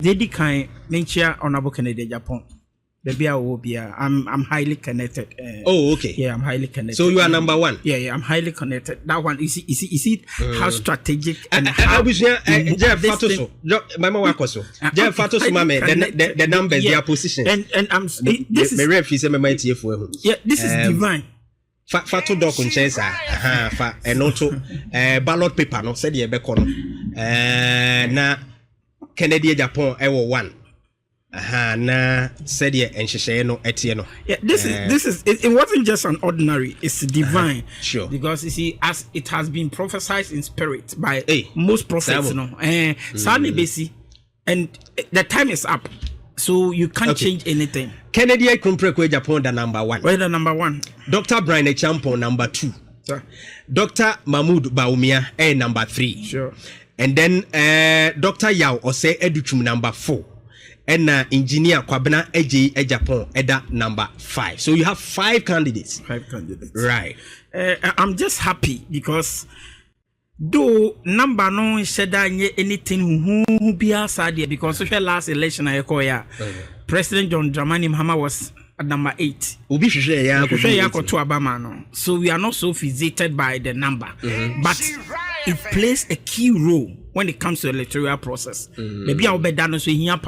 Dedi kind nature honorable Kennedy Japan. I'm highly connected. Oh, okay. Yeah, I'm highly connected. So you are number one. Yeah, I'm highly connected. That one is it how strategic and how Jeff Mama, the numbers, their position. And I'm this is yeah, this is divine. Fato doc on chance fa enoto ballot paper no said ye beko no na Kennedy Japan ewo 1 na said ye enhyehyeye no etie no. Yeah, this is it wasn't just an ordinary, it's divine. Sure. Because you see, as it has been prophesied in spirit by most prophets, sadly basi, and the time is up. So you can't change anything. Kennedy Krumprekwe Japan the number 1. Where the number 1? Dr. Brian Champo number 2. Sir. Dr. Mahmoud Baumia number 3. Sure. And then Dr. Yao Ose Educhum number 4. And engineer Kwabena Japan number 5. So you have 5 candidates. 5 candidates. Right. I'm just happy because though number no said anything who be outside here, because social last election I call President John Dramani Mahama was at number 8. So we are not so fixated by the number, but it plays a key role when it comes to the electoral process. Maybe I'll be done so here,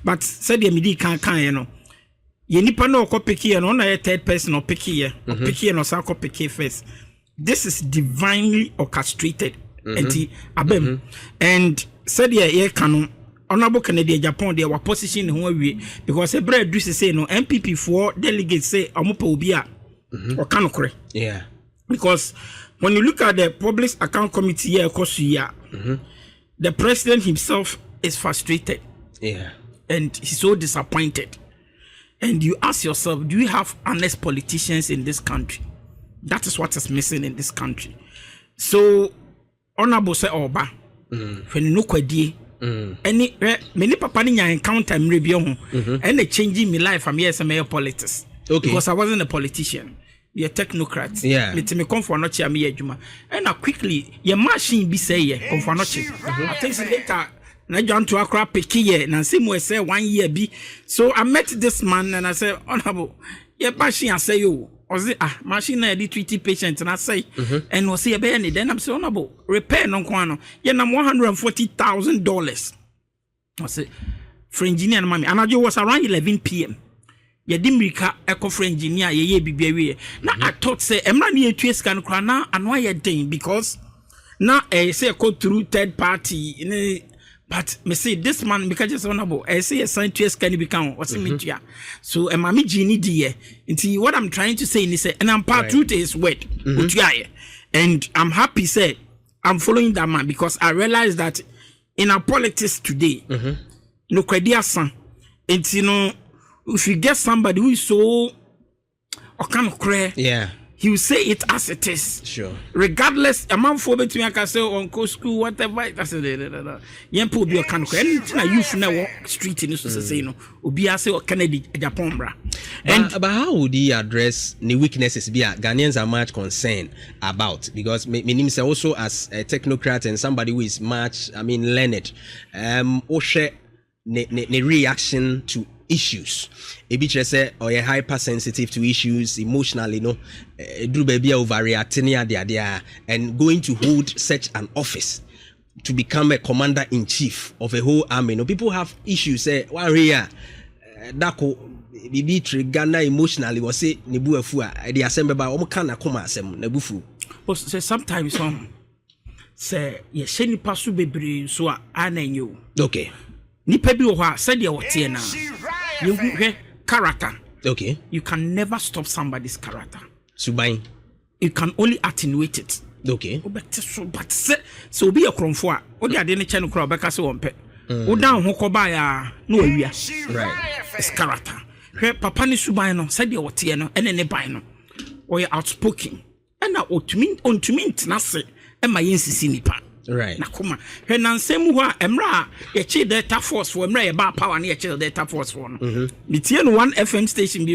but said the media can't you nipa no ko pick here, no na third person or pick here, no sa ko pick first. This is divinely orchestrated. And said yeah canon honorable Canadian Japan they were positioned in one way because a bread do say no NPP for delegates say amupa obia or kanokre. Yeah. Because when you look at the public account committee here the president himself is frustrated. Yeah. And he's so disappointed. And you ask yourself, do you have honest politicians in this country? That is what is missing in this country. So, honorable say Oba, when you know kwadi, any many papa ni encounter me and they changing my life from here some politics. Okay. Because I wasn't a politician. You're a technocrat. Yeah. Me come for not me ejuma. And now quickly, your machine be say come for not I think later na John to Accra picky na see mo say 1 year be. So I met this man and I said, honorable, your machine I say you. I say machine na dey treat patient and I say and was say be then I'm say honorable repair no kwano. You na $140,000. I say for engineer na mami and I was around 11 p.m. You didn't make a for engineer ye be na I thought say emra na etu scan kra na anwa ye den because na say go through third party. But me say this man because just honorable I say a scientist can become what's media. So and mami genie die. Until what I'm trying to say is and I'm part true to his word. And I'm happy say I'm following that man because I realize that in our politics today, no credible son. It's if you get somebody who is so kind of cray, he will say it as it is. Sure. Regardless, a man for between I can say on school, whatever. That's it. Yempo be a kind of anything I use now street in this say no. Obi say or Kennedy Japan bra. And but how would he address the weaknesses be Ghanaians are much concerned about? Because me say also as a technocrat and somebody who is much learned. Oshe ne reaction to issues. A bit say or a hypersensitive to issues emotionally, do baby overreacting and going to hold such an office to become a commander in chief of a whole army. People have issues. Say one here, Dako bibi trigger emotionally was say nebu afua. The assembly by omkana koma asem nebufu. But say sometimes say ye sheni pasu bebre so anenyo. Okay. Nipa bi wo ha said ye wote na. You character. Okay. You can never stop somebody's character. Subain. You can only attenuate it. Okay. But so be a cromfo. O dey ade ne che no kra obeka se won pe. O down ho ko ba ya no awia. Right. It's character. Hwe papa ni suban no said ye wote no ene ne ban no. O ye outspoken. And na ontumi ntena se e ma yensisi nipa. Right. Nakuma. When Ansem wa Emra, a chill data force for Emra about power and a chill data force one. The one FM station,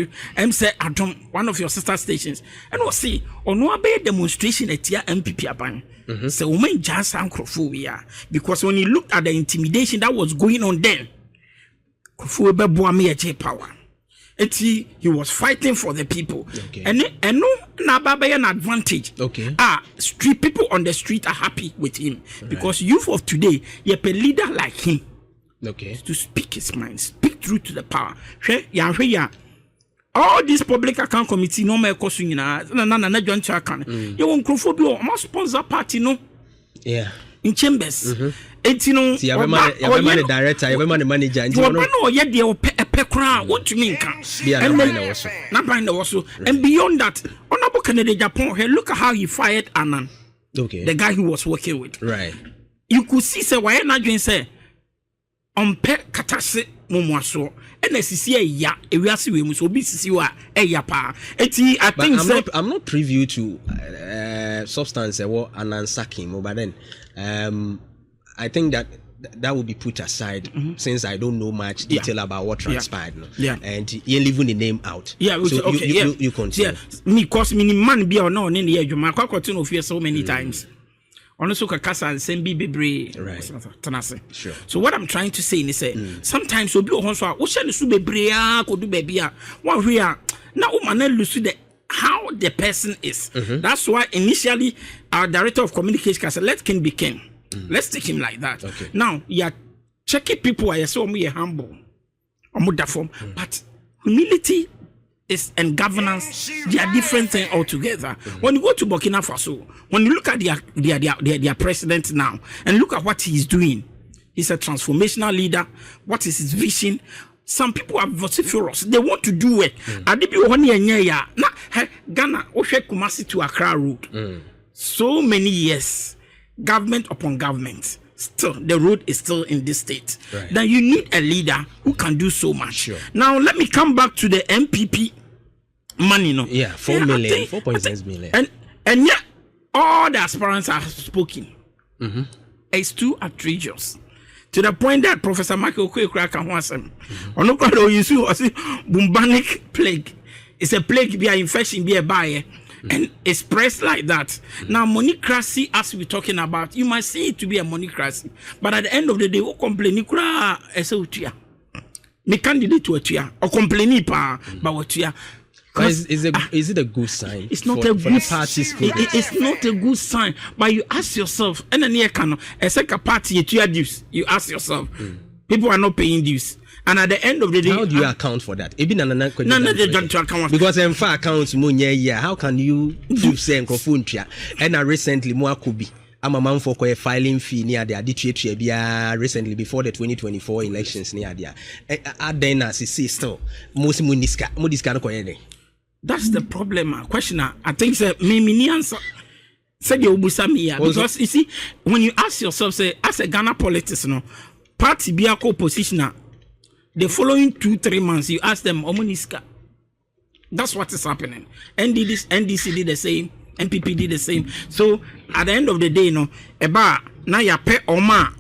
say Adam, one of your sister stations. And we'll see on one bay demonstration at your NPP upon. So women just Krophobia. Because when you looked at the intimidation that was going on then, Krophobia Boamia power. He was fighting for the people. Okay. And no Nababa an advantage. Okay. Street people on the street are happy with him. Because youth of today, you have a leader like him. Okay. To speak his mind, speak truth to the power. All these public account committee no more cost you na John Chakan. You want Krophobia or sponsor party no? Yeah. In chambers. You know, the director, the manager, and you know, yet they will pay crowd. What you mean? Not buying the also. And beyond that, Honorable Kennedy Japan, look at how he fired Annan. Okay. The guy he was working with. Right. You could see, say, why not doing say, on pet katase mumwaso. And as you see, yeah, we are seeing we so busy. You are a yapa. I think I'm not privy to substance or Annan sacking, but then, I think that will be put aside since I don't know much detail about what transpired. Yeah. And you're leaving the name out. Yeah, so okay. You continue. Yeah. Me cause me man be or no in the edge. My continue fear so many times. Honestly, Kakasa and Sembi Bebre. Right. Sure. So what I'm trying to say is say sometimes we be on so ocean is bebre could do baby. One we are now lose the how the person is. That's why initially our director of communication said let King be king. Let's take him like that. Okay. Now, you are checking people. I saw me humble, but humility is and governance. They are different things altogether. When you go to Burkina Faso, when you look at their president now and look at what he's doing, he's a transformational leader. What is his vision? Some people are vociferous. They want to do it. Ghana, Kumasi to Accra road. So many years. Government upon government, still the road is still in this state. Right. Then you need a leader who can do so much. Sure. Now let me come back to the NPP money. No, 4 million, 4.6 million, and yet all the aspirants are spoken. It's too outrageous to the point that Professor Michael Kwekra wants him. You see, bubonic plague. It's a plague, be an infection, be a buyer. And expressed like that. Now, monocracy, as we're talking about, you might see it to be a monocracy. But at the end of the day, who complain? Me candidate to a tia or complain about what you is it a good sign? It's not a good party's it's not a good sign. But you ask yourself, and then as a party you ask yourself, people are not paying dues. And at the end of the day, how do you account for that? Because in fact, accounts how can you say and recently more could be. I'm a man for a filing fee near the Aditya recently before the 2024 elections near there. Then as see still most Mudiska. That's the problem. Questioner, I think me answer. Because you see, when you ask yourself, say, as a Ghana politician, party be a co-positioner. The following 2-3 months, you ask them, Omoniska. That's what is happening. NDC did the same. NPP did the same. So, at the end of the day, now you pay Oma.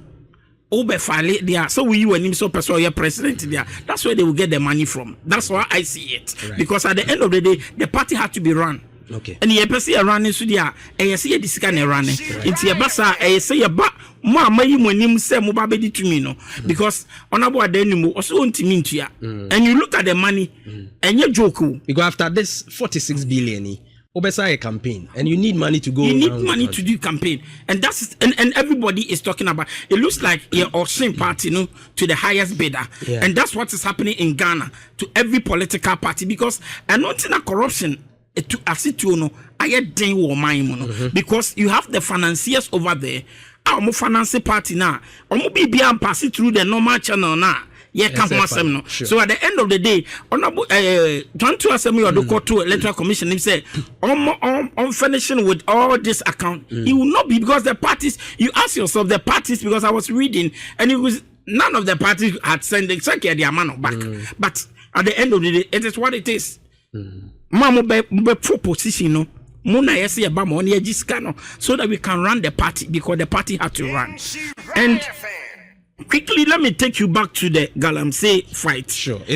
File there. So, you and him, so your president there. That's where they will get the money from. That's why I see it. Right. Because at the end of the day, the party had to be run. Okay. And you see a running so there, and you see this kind of running. It's your bassa, and you say your back. When him say mobile to me no because honorable adenimo also want to mean to ya and you look at the money and you joke because after this 46 billion Obesa a campaign and you need money to go. You need money to do campaign, and that's and everybody is talking about. It looks like you're auction party, to the highest bidder, and that's what is happening in Ghana to every political party because and not in a corruption. To assist I den wo man because you have the financiers over there. Our finance party now, be pass it through the normal channel now. So at the end of the day, honorable John to Assembly or the court to electoral commission, he said, on finishing with all this account, it will not be because the parties. You ask yourself the parties because I was reading and it was none of the parties had sent exactly their money back. But at the end of the day, it is what it is. Mama be position Muna yesi eba mo oni ejiska so that we can run the party because the party had to run. And quickly, let me take you back to the Galamsey fight. Sure.